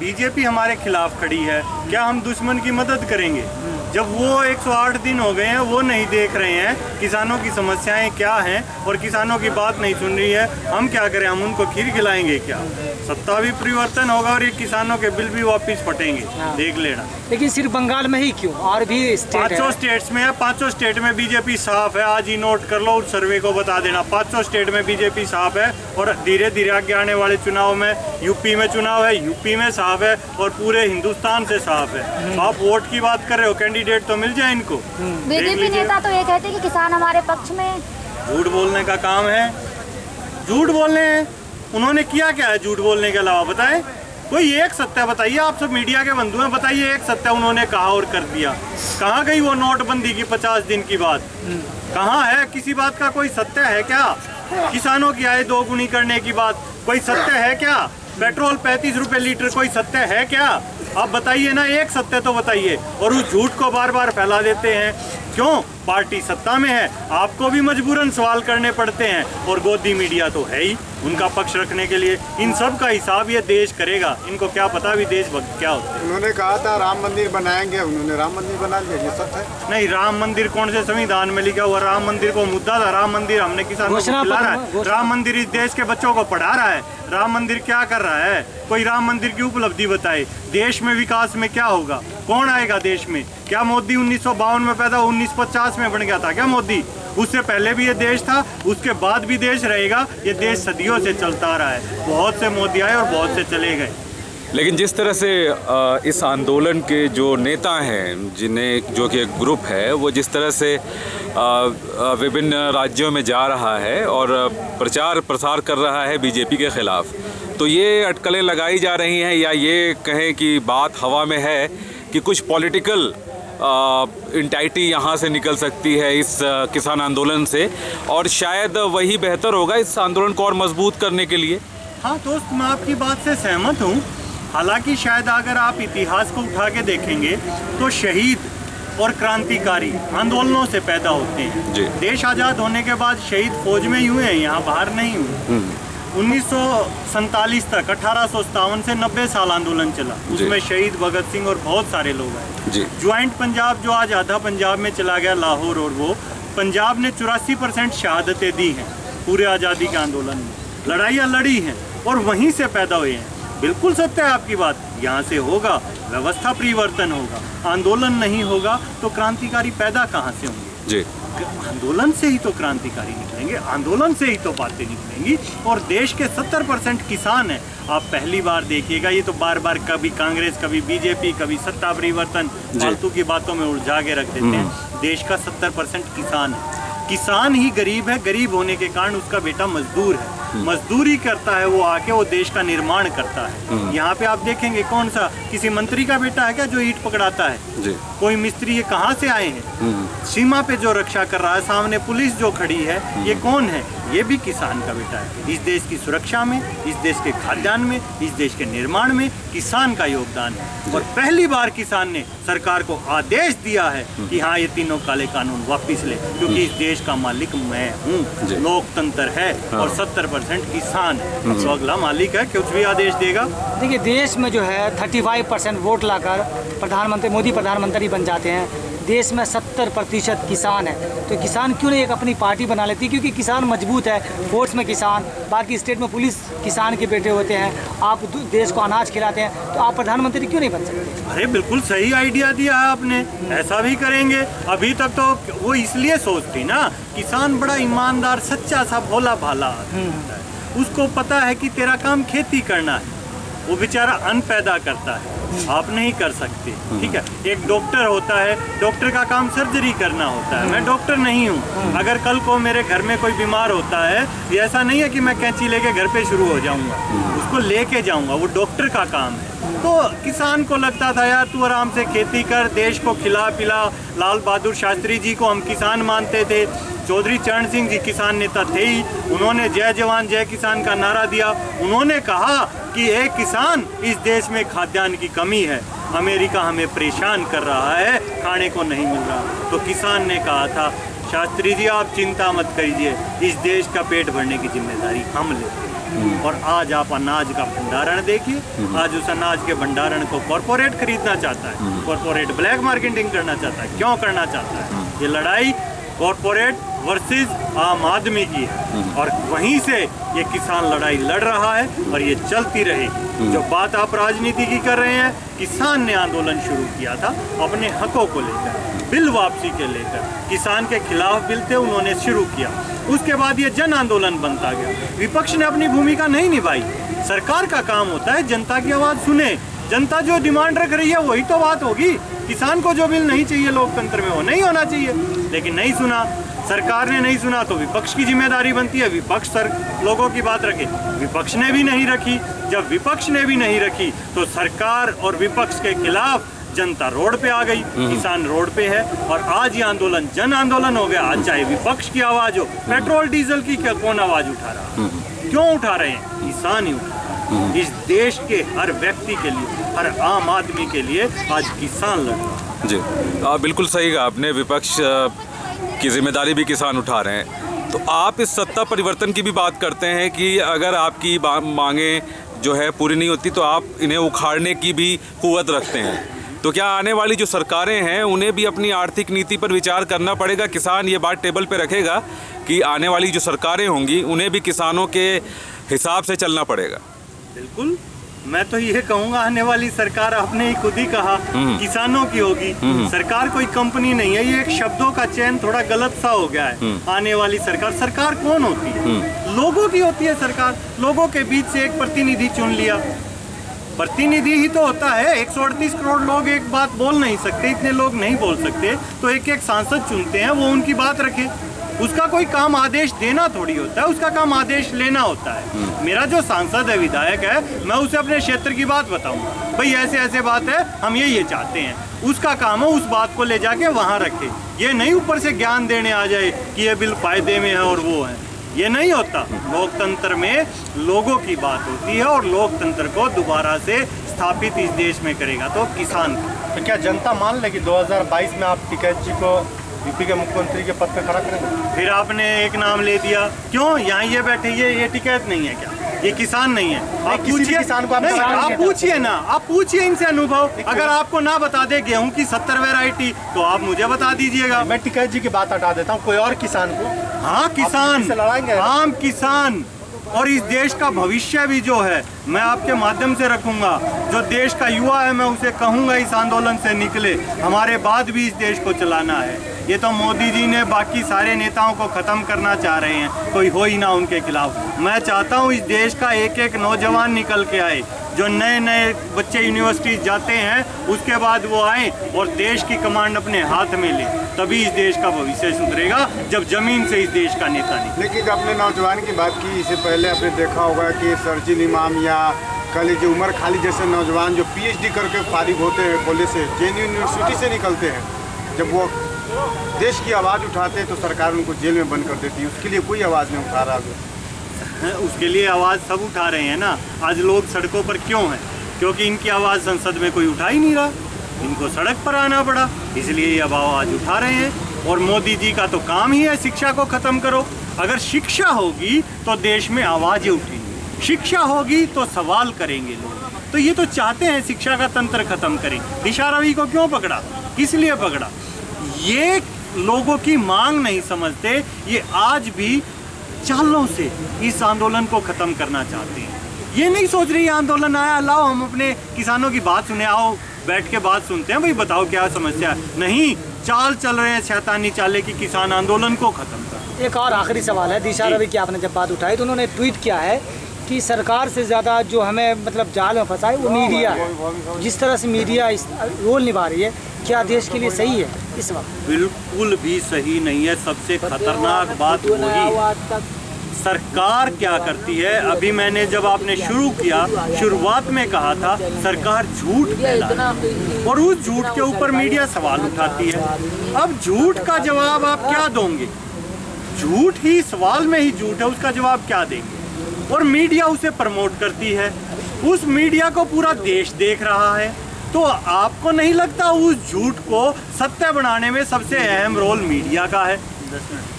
BJP हमारे खिलाफ खड़ी है, क्या हम दुश्मन की मदद करेंगे? जब वो 108 दिन हो गए हैं, वो नहीं देख रहे हैं किसानों की समस्याएं क्या हैं और किसानों की बात नहीं सुन रही है, हम क्या करें? हम उनको खीर खिलाएंगे क्या? सत्ता भी परिवर्तन होगा और ये किसानों के बिल भी वापस फटेंगे, देख लेना। लेकिन सिर्फ बंगाल में ही क्यों, और भी 500 स्टेट्स में है, 500 स्टेट में बीजेपी साफ है। आज ही नोट कर लो, उस सर्वे को बता देना। 500 स्टेट में बीजेपी साफ है और धीरे धीरे आगे आने वाले चुनाव में यूपी में चुनाव है, यूपी में साफ है और पूरे हिंदुस्तान से साफ है। आप वोट की बात कर रहे हो, कैंडिडेट तो मिल जाए इनको। बीजेपी नेता तो ये कहते हैं कि किसान हमारे पक्ष में। झूठ बोलने का काम है, झूठ बोलने हैं। उन्होंने किया क्या है झूठ बोलने के अलावा? बताएं कोई एक सत्य बताइए। आप सब मीडिया के बंधु हैं, बताइए एक सत्य उन्होंने कहा और कर दिया। कहाँ गई वो नोटबंदी की 50 दिन की बात? कहाँ है? किसी बात का कोई सत्य है क्या? किसानों की आय दोगुनी करने की बात कोई सत्य है क्या? पेट्रोल 35 रुपए लीटर कोई सत्य है क्या? आप बताइए ना, एक सत्य तो बताइए। और उस झूठ को बार बार फैला देते हैं। क्यों? पार्टी सत्ता में है, आपको भी मजबूरन सवाल करने पड़ते हैं और गोदी मीडिया तो है ही उनका पक्ष रखने के लिए। इन सब का हिसाब ये देश करेगा। इनको क्या पता भी देशभक्त क्या होते हैं। उन्होंने कहा था राम मंदिर बनाएंगे, उन्होंने राम मंदिर बना लिया, ये सच है? नहीं, राम मंदिर कौन से संविधान में लिखा हुआ? राम मंदिर को मुद्दा था, राम मंदिर हमने किसानों को खिला रहा है, राम मंदिर इस देश के बच्चों को पढ़ा रहा है। राम मंदिर क्या कर रहा है? कोई राम मंदिर की उपलब्धि बताए। देश में विकास में क्या होगा? कौन आएगा देश में? क्या मोदी 1952 में पैदा 1950 में बन गया था क्या मोदी? उससे पहले भी ये देश था, उसके बाद भी देश रहेगा। ये देश सदियों से चलता आ रहा है। बहुत से मोदी आए और बहुत से चले गए। लेकिन जिस तरह से इस आंदोलन के जो नेता हैं, जिन्हें जो कि एक ग्रुप है, वो जिस तरह से विभिन्न राज्यों में जा रहा है और प्रचार प्रसार कर रहा है बीजेपी के खिलाफ, तो ये अटकलें लगाई जा रही हैं या ये कहें कि बात हवा में है कि कुछ पॉलिटिकल इंटाइटी यहाँ से निकल सकती है इस किसान आंदोलन से, और शायद वही बेहतर होगा इस आंदोलन को और मजबूत करने के लिए। हाँ दोस्त, मैं आपकी बात से सहमत हूँ। हालांकि शायद अगर आप इतिहास को उठा के देखेंगे तो शहीद और क्रांतिकारी आंदोलनों से पैदा होते हैं। देश आज़ाद होने के बाद शहीद फौज में ही हुए हैं, यहाँ बाहर नहीं हुए। 1947 तक 1857 से 90 साल आंदोलन चला, उसमें शहीद भगत सिंह और बहुत सारे लोग आए। ज्वाइंट पंजाब जो आज आधा पंजाब में चला गया, लाहौर, और वो पंजाब ने 84% शहादतें दी हैं पूरे आज़ादी के आंदोलन में। लड़ाइयाँ लड़ी हैं और वहीं से पैदा हुए हैं। बिल्कुल सत्य है आपकी बात, यहाँ से होगा, व्यवस्था परिवर्तन होगा। आंदोलन नहीं होगा तो क्रांतिकारी पैदा कहाँ से होंगे? आंदोलन से ही तो क्रांतिकारी निकलेंगे, आंदोलन से ही तो बातें निकलेंगी। और देश के 70% किसान हैं। आप पहली बार देखिएगा, ये तो बार बार कभी कांग्रेस, कभी बीजेपी, कभी सत्ता परिवर्तन फालतू की बातों में उलझा के रख देते हैं। देश का 70% किसान है। किसान ही गरीब है, गरीब होने के कारण उसका बेटा मजदूर है, मजदूरी करता है, वो आके वो देश का निर्माण करता है। यहाँ पे आप देखेंगे कौन सा किसी मंत्री का बेटा है क्या जो ईंट पकड़ाता है? कोई मिस्त्री, ये कहाँ से आए हैं? सीमा पे जो रक्षा कर रहा है, सामने पुलिस जो खड़ी है, ये कौन है? ये भी किसान का बेटा है। इस देश की सुरक्षा में, इस देश के खाद्यान्न में, इस देश के निर्माण में किसान का योगदान है। और पहली बार किसान ने सरकार को आदेश दिया है कि हाँ, ये तीनों काले कानून वापिस ले, क्योंकि इस देश का मालिक मैं हूँ। लोकतंत्र है और 70% किसान है, तो अगला मालिक है, कुछ भी आदेश देगा। देखिए, देश में जो है 35% वोट लाकर प्रधानमंत्री मोदी प्रधानमंत्री बन जाते हैं। देश में 70% किसान है, तो किसान क्यों नहीं एक अपनी पार्टी बना लेती? क्योंकि किसान मजबूत है, फोर्स में किसान, बाकी स्टेट में पुलिस किसान के बेटे होते हैं। आप देश को अनाज खिलाते हैं, तो आप प्रधानमंत्री क्यों नहीं बन सकते? अरे बिल्कुल सही आइडिया दिया है आपने, ऐसा भी करेंगे। अभी तक तो वो इसलिए सोचती ना, किसान बड़ा ईमानदार, सच्चा सा, भोला भाला होता है। उसको पता है कि तेरा काम खेती करना है, वो बेचारा अन्न पैदा करता है, आप नहीं कर सकते। ठीक है, एक डॉक्टर होता है, डॉक्टर का काम सर्जरी करना होता है। मैं डॉक्टर नहीं हूँ। अगर कल को मेरे घर में कोई बीमार होता है, ऐसा नहीं है कि मैं कैंची लेके घर पे शुरू हो जाऊंगा, उसको लेके जाऊंगा, वो डॉक्टर का काम है। तो किसान को लगता था यार तू आराम से खेती कर, देश को खिला पिला। लाल बहादुर शास्त्री जी को हम किसान मानते थे, चौधरी चरण सिंह जी किसान नेता थे ही। उन्होंने जय जवान जय किसान का नारा दिया। उन्होंने कहा कि एक किसान, इस देश में खाद्यान्न की कमी है, अमेरिका हमें परेशान कर रहा है, खाने को नहीं मिल रहा। तो किसान ने कहा था, शास्त्री जी आप चिंता मत करिए, इस देश का पेट भरने की जिम्मेदारी हम लेते हैं। और आज आप अनाज का भंडारण देखिए, आज उस अनाज के भंडारण को कॉरपोरेट खरीदना चाहता है, कॉरपोरेट ब्लैक मार्केटिंग करना चाहता है। क्यों करना चाहता है? ये लड़ाई कॉरपोरेट वर्सेस आम आदमी की है, और वहीं से ये किसान लड़ाई लड़ रहा है और ये चलती रहेगी। जो बात आप राजनीति की कर रहे हैं, किसान ने आंदोलन शुरू किया था अपने हकों को लेकर, बिल वापसी के लेकर, किसान के खिलाफ बिल थे उन्होंने शुरू किया। उसके बाद ये जन आंदोलन बनता गया। विपक्ष ने अपनी भूमिका नहीं निभाई। सरकार का काम होता है जनता की आवाज़ सुने, जनता जो डिमांड रख रही है वही तो बात होगी। किसान को जो बिल नहीं चाहिए लोकतंत्र में, वो नहीं होना चाहिए, लेकिन नहीं सुना, सरकार ने नहीं सुना, तो विपक्ष की जिम्मेदारी बनती है विपक्ष लोगों की बात रखे। विपक्ष ने भी नहीं रखी। जब विपक्ष ने भी नहीं रखी तो सरकार और विपक्ष के खिलाफ जनता रोड पे आ गई, किसान रोड पे है, और आज ये आंदोलन जन आंदोलन हो गया। आज चाहे विपक्ष की आवाज़ हो, पेट्रोल डीजल की कौन आवाज़ उठा रहा? क्यों उठा रहे हैं? किसान ही उठा रहा है। इस देश के हर व्यक्ति के लिए, हर आम आदमी के लिए आज किसान लड़ रहा है। जी बिल्कुल सही कहा आपने, विपक्ष की जिम्मेदारी भी किसान उठा रहे हैं। तो आप इस सत्ता परिवर्तन की भी बात करते हैं कि अगर आपकी मांगें जो है पूरी नहीं होती तो आप इन्हें उखाड़ने की भी कुव्वत रखते हैं। तो क्या आने वाली जो सरकारें हैं उन्हें भी अपनी आर्थिक नीति पर विचार करना पड़ेगा? किसान ये बात टेबल पे रखेगा कि आने वाली जो सरकारें होंगी उन्हें भी किसानों के हिसाब से चलना पड़ेगा? बिल्कुल, मैं तो ये कहूँगा आने वाली सरकार, आपने ही खुद ही कहा, किसानों की होगी। सरकार कोई कंपनी नहीं है। ये एक शब्दों का चयन थोड़ा गलत सा हो गया है। आने वाली सरकार, सरकार कौन होती है? लोगों की होती है सरकार। लोगों के बीच से एक प्रतिनिधि चुन लिया, प्रतिनिधि ही तो होता है। 138 करोड़ लोग एक बात बोल नहीं सकते, इतने लोग नहीं बोल सकते, तो एक एक सांसद चुनते हैं, वो उनकी बात रखे। उसका कोई काम आदेश देना थोड़ी होता है, उसका काम आदेश लेना होता है। मेरा जो सांसद है, विधायक है, मैं उसे अपने क्षेत्र की बात बताऊंगा, भाई ऐसे ऐसे बात है, हम ये चाहते हैं। उसका काम है उस बात को ले जाके वहाँ रखे। ये नहीं ऊपर से ज्ञान देने आ जाए कि ये बिल फायदे में है और वो है, ये नहीं होता। लोकतंत्र में लोगों की बात होती है, और लोकतंत्र को दोबारा से स्थापित इस देश में करेगा तो किसान। तो क्या जनता मान लेगी 2022 में आप टिकैत जी को यूपी के मुख्यमंत्री के पद पे खड़ा करेंगे? फिर आपने एक नाम ले दिया, क्यों? यहाँ ये बैठे, ये टिकैत नहीं है क्या? ये किसान नहीं है? आप पूछिए किसान को, आप पूछिए ना, आप पूछिए इनसे अनुभव। अगर आपको ना बता दे गेहूं की 70 वैरायटी तो आप मुझे बता दीजिएगा। मैं टिकैत जी की बात हटा देता हूँ, कोई और किसान को। हाँ, किसान लड़ाएंगे, आम किसान। और इस देश का भविष्य भी जो है मैं आपके माध्यम से रखूंगा। जो देश का युवा है मैं उसे कहूंगा इस आंदोलन से निकले, हमारे बाद भी इस देश को चलाना है। ये तो मोदी जी ने बाकी सारे नेताओं को ख़त्म करना चाह रहे हैं, कोई हो ही ना उनके खिलाफ। मैं चाहता हूँ इस देश का एक एक नौजवान निकल के आए, जो नए नए बच्चे यूनिवर्सिटी जाते हैं उसके बाद वो आए और देश की कमांड अपने हाथ में ले, तभी इस देश का भविष्य सुधरेगा, जब जमीन से इस देश का नेता निकले। लेकिन अपने नौजवान की बात की, इससे पहले आपने देखा होगा कि सरजील इमाम या कलीज उमर खाली जैसे नौजवान जो PhD करके फारिग होते हैं कॉलेज से, JNU यूनिवर्सिटी से निकलते हैं, जब वो देश की आवाज़ उठाते हैं तो सरकार उनको जेल में बंद कर देती है। उसके लिए कोई आवाज़ नहीं उठा रहा है। उसके लिए आवाज़ सब उठा रहे हैं ना। आज लोग सड़कों पर क्यों हैं? क्योंकि इनकी आवाज़ संसद में कोई उठा ही नहीं रहा, इनको सड़क पर आना पड़ा, इसलिए ये आवाज़ उठा रहे हैं। और मोदी जी का तो काम ही है शिक्षा को ख़त्म करो। अगर शिक्षा होगी तो देश में आवाज़ें उठेंगी, शिक्षा होगी तो सवाल करेंगे लोग। तो ये तो चाहते हैं शिक्षा का तंत्र ख़त्म करें। दिशा रवि को क्यों पकड़ा? किस लिए पकड़ा? ये लोगों की मांग नहीं समझते, ये आज भी चालों से इस आंदोलन को ख़त्म करना चाहते हैं। ये नहीं सोच रही आंदोलन आया, लाओ हम अपने किसानों की बात सुने, आओ बैठ के बात सुनते हैं, भाई बताओ क्या समस्या है। नहीं, चाल चल रहे हैं शैतानी चाले की किसान आंदोलन को ख़त्म कर। एक और आखिरी सवाल है, दिशा रवि की आपने जब बात उठाई तो उन्होंने ट्वीट किया है कि सरकार से ज़्यादा जो हमें मतलब जाल में फंसा है वो मीडिया है। जिस तरह से मीडिया इस रोल निभा रही है, क्या देश के लिए सही है इस वक्त? बिल्कुल भी सही नहीं है। सबसे खतरनाक बात वही सरकार क्या करती है। अभी मैंने जब आपने शुरू किया, शुरुआत में कहा था सरकार झूठ फैलाती और उस झूठ के ऊपर मीडिया सवाल उठाती है। अब झूठ का जवाब आप क्या दोगे? झूठ ही सवाल में ही झूठ है, उसका जवाब क्या देंगे? और मीडिया उसे प्रमोट करती है, उस मीडिया को पूरा देश देख रहा है। तो आपको नहीं लगता उस झूठ को सत्य बनाने में सबसे अहम रोल मीडिया का है?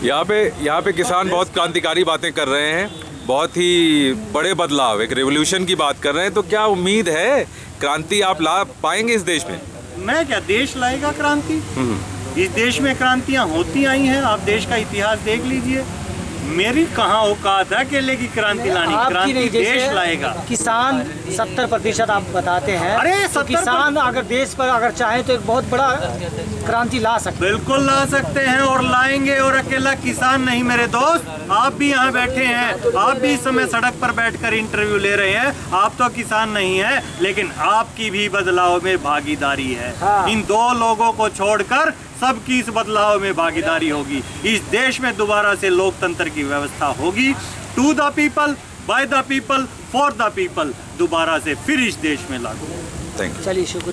यहाँ पे किसान बहुत क्रांतिकारी बातें कर रहे हैं, बहुत ही बड़े बदलाव, एक रेवोल्यूशन की बात कर रहे हैं, तो क्या उम्मीद है क्रांति आप ला पाएंगे इस देश में? मैं क्या, देश लाएगा क्रांति। इस देश में क्रांतियां होती आई हैं, आप देश का इतिहास देख लीजिए। मेरी कहाँ औकात है अकेले की क्रांति लानी, आपकी क्रांति नहीं, देश जैसे लाएगा। किसान 70% आप बताते हैं। अरे तो 70% किसान अगर देश पर अगर चाहे तो एक बहुत बड़ा क्रांति ला सकते बिल्कुल ला सकते हैं और लाएंगे। और अकेला किसान नहीं मेरे दोस्त, आप भी यहाँ बैठे हैं, आप भी इस समय सड़क पर बैठकर इंटरव्यू ले रहे हैं। आप तो किसान नहीं है, लेकिन आपकी भी बदलाव में भागीदारी है। हाँ। इन दो लोगों को छोड़कर सबकी इस बदलाव में भागीदारी होगी। इस देश में दोबारा से लोकतंत्र की व्यवस्था होगी। To the people, by the people, for the people, दोबारा से फिर इस देश में लागू। Thank you. चलिए शुक्रिया।